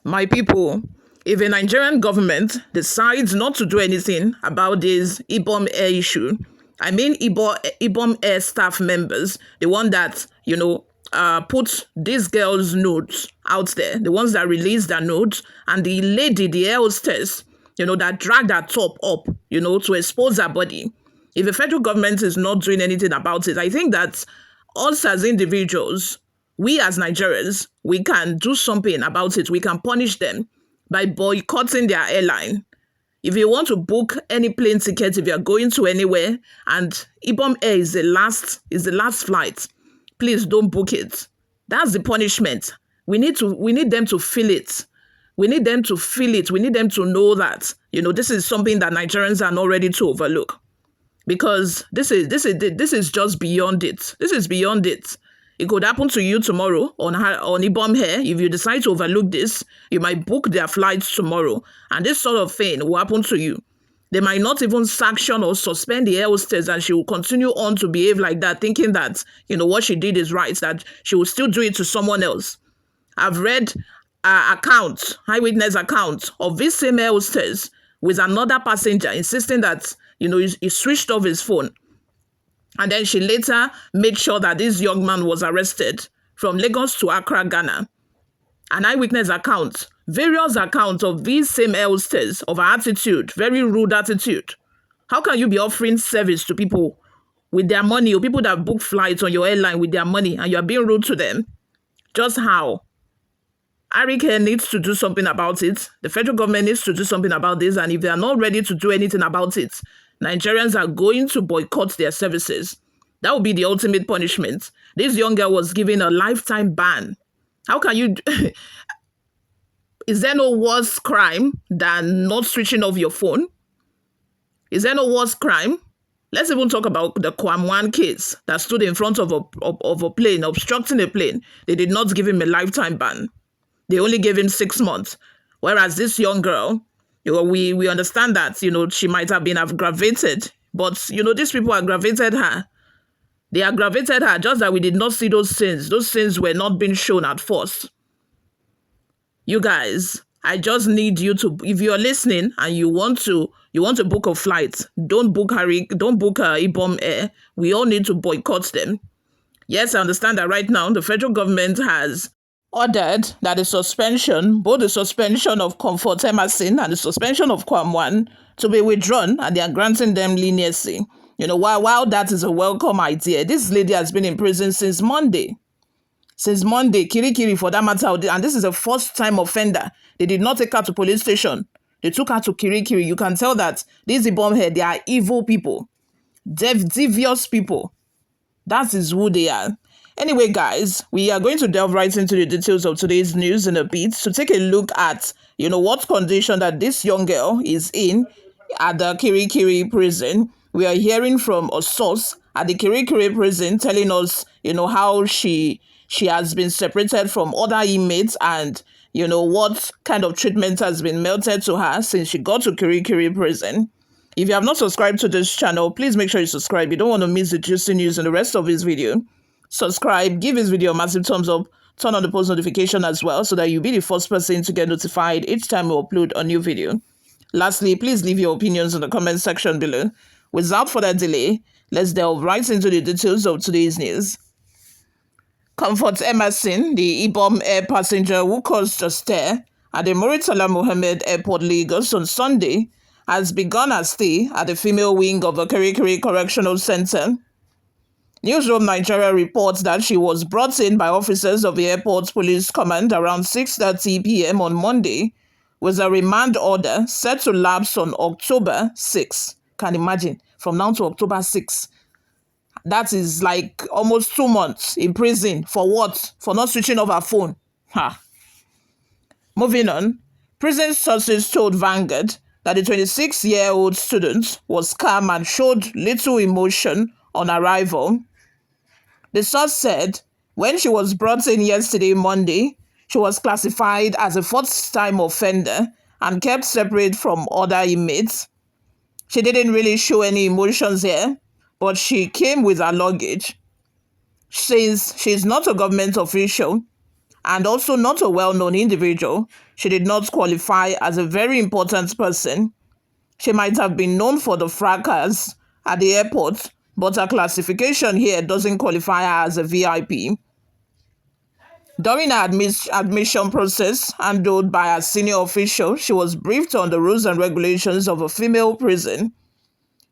My people, if a Nigerian government decides not to do anything about this Ibom Air issue, I mean Ibom Air staff members, the one that, put these girls' notes out there, the ones that released their notes, and the lady, the air hostess, that dragged her top up, to expose her body. If the federal government is not doing anything about it, I think that us as individuals, we as Nigerians, we can do something about it. We can punish them by boycotting their airline. If you want to book any plane ticket, if you're going to anywhere and Ibom Air is the last flight, please don't book it. That's the punishment. We need them to feel it. We need them to feel it. We need them to know that, this is something that Nigerians are not ready to overlook. Because this is just beyond it. This is beyond it. It could happen to you tomorrow on Ibom Air. If you decide to overlook this, you might book their flights tomorrow. And this sort of thing will happen to you. They might not even sanction or suspend the air hostess, and she will continue on to behave like that, thinking that, what she did is right, that she will still do it to someone else. I've read eyewitness account of this same air hostess with another passenger insisting that, he switched off his phone. And then she later made sure that this young man was arrested from Lagos to Accra, Ghana. An eyewitness account, various accounts of these same air hostess, of her attitude, very rude attitude. How can you be offering service to people with their money, or people that book flights on your airline with their money, and you are being rude to them? Just how? Arike needs to do something about it. The federal government needs to do something about this. And if they are not ready to do anything about it, Nigerians are going to boycott their services. That would be the ultimate punishment. This young girl was given a lifetime ban. How can you... Is there no worse crime than not switching off your phone? Is there no worse crime? Let's even talk about the Kwamwan case that stood in front of a plane, obstructing a plane. They did not give him a lifetime ban. They only gave him 6 months. Whereas this young girl, we understand that, she might have been aggravated. But, these people aggravated her. They aggravated her, just that we did not see those sins. Those sins were not being shown at first. You guys, I just need you to, if you're listening and you want to book a flight, don't book Ibom Air. We all need to boycott them. Yes, I understand that right now the federal government has ordered that both the suspension of Comfort Emmanson'S and the suspension of Kwamwan to be withdrawn, and they are granting them leniency. While that is a welcome idea, this lady has been in prison since Monday. Kirikiri for that matter, and this is a first-time offender. They did not take her to police station. They took her to Kirikiri. You can tell that these Ibom here, they are evil people, devious people. That is who they are. Anyway, guys, we are going to delve right into the details of today's news in a bit to take a look at, what condition that this young girl is in at the Kirikiri prison. We are hearing from a source at the Kirikiri prison telling us, how she has been separated from other inmates and, what kind of treatment has been meted to her since she got to Kirikiri prison. If you have not subscribed to this channel, please make sure you subscribe. You don't want to miss the juicy news in the rest of this video. Subscribe, give this video a massive thumbs up, turn on the post notification as well so that you'll be the first person to get notified each time we upload a new video. Lastly, please leave your opinions in the comment section below. Without further delay, let's delve right into the details of today's news. Comfort Emmanson'S, the Ibom Air passenger who caused a stir at the Muritala Mohammed Airport, Lagos on Sunday, has begun her stay at the female wing of the Kirikiri Correctional Center. Newsroom Nigeria reports that she was brought in by officers of the airport's police command around 6:30 p.m. on Monday with a remand order set to lapse on October 6. Can imagine, from now to October 6. That is like almost 2 months in prison. For what? For not switching off her phone. Moving on, prison sources told Vanguard that the 26-year-old student was calm and showed little emotion on arrival. The source said when she was brought in yesterday, Monday, she was classified as a first-time offender and kept separate from other inmates. She didn't really show any emotions here, but she came with her luggage. Since she's not a government official and also not a well-known individual, she did not qualify as a very important person. She might have been known for the fracas at the airport, but her classification here doesn't qualify her as a VIP. During her admission process handled by a senior official, she was briefed on the rules and regulations of a female prison.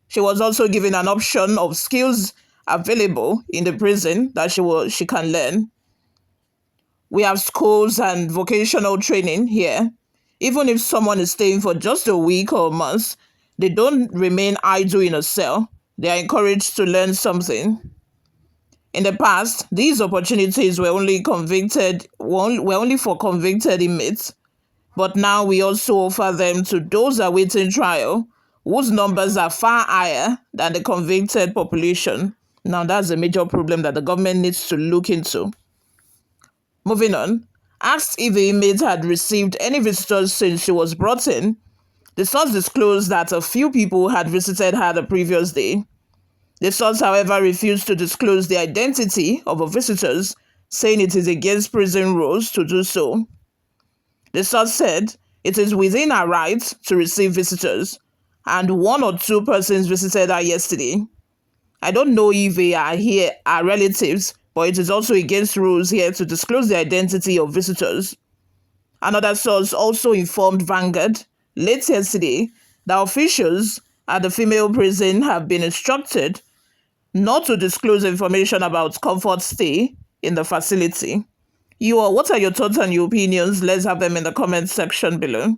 She was also given an option of skills available in the prison that she can learn. We have schools and vocational training here. Even if someone is staying for just a week or a month, they don't remain idle in a cell. They are encouraged to learn something. In the past, these opportunities were only for convicted inmates, but now we also offer them to those awaiting trial, whose numbers are far higher than the convicted population. Now, that's a major problem that the government needs to look into. Moving on, asked if the inmate had received any visitors since she was brought in, the source disclosed that a few people had visited her the previous day. The source, however, refused to disclose the identity of the visitors, saying it is against prison rules to do so. The source said it is within her right to receive visitors, and 1 or 2 persons visited her yesterday. I don't know if they are relatives, but it is also against rules here to disclose the identity of visitors. Another source also informed Vanguard late yesterday that officials at the female prison have been instructed not to disclose information about comfort stay in the facility. What are your thoughts and your opinions? Let's have them in the comment section below.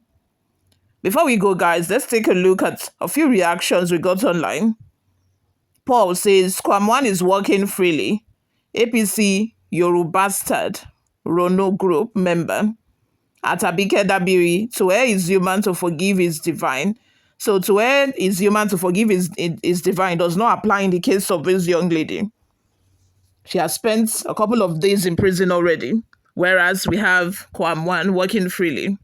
Before we go, guys, let's take a look at a few reactions we got online. Paul says, Kwamwan is working freely. APC Yorubastard, Rono Group member. Atabike Dabiri, to err is human, to forgive is divine. So to err is human, to forgive is divine does not apply in the case of this young lady. She has spent a couple of days in prison already, whereas we have Kwamwan working freely.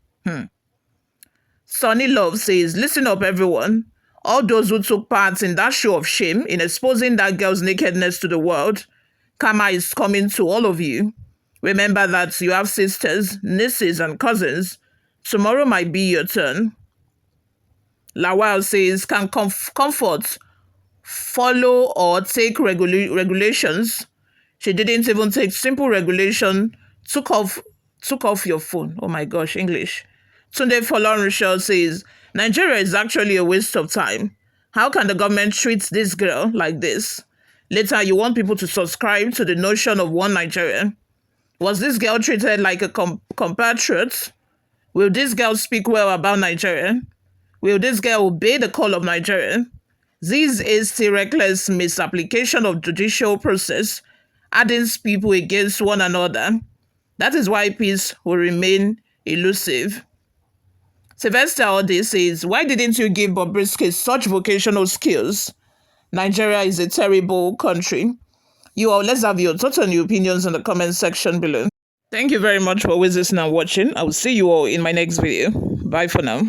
Sonny Love says, listen up everyone. All those who took part in that show of shame in exposing that girl's nakedness to the world, karma is coming to all of you. Remember that you have sisters, nieces, and cousins. Tomorrow might be your turn. Lawal says, can comfort follow or take regulations? She didn't even take simple regulation, took off your phone. Oh my gosh, English. Tunde Folorunsho says, Nigeria is actually a waste of time. How can the government treat this girl like this? Later, you want people to subscribe to the notion of one Nigeria. Was this girl treated like a compatriot? Will this girl speak well about Nigeria? Will this girl obey the call of Nigeria? This is the reckless misapplication of judicial process, adding people against one another. That is why peace will remain elusive. Sylvester Ode says, why didn't you give Bobrisky such vocational skills? Nigeria is a terrible country. Let's have your thoughts and your opinions in the comment section below. Thank you very much for always listening and watching. I will see you all in my next video. Bye for now.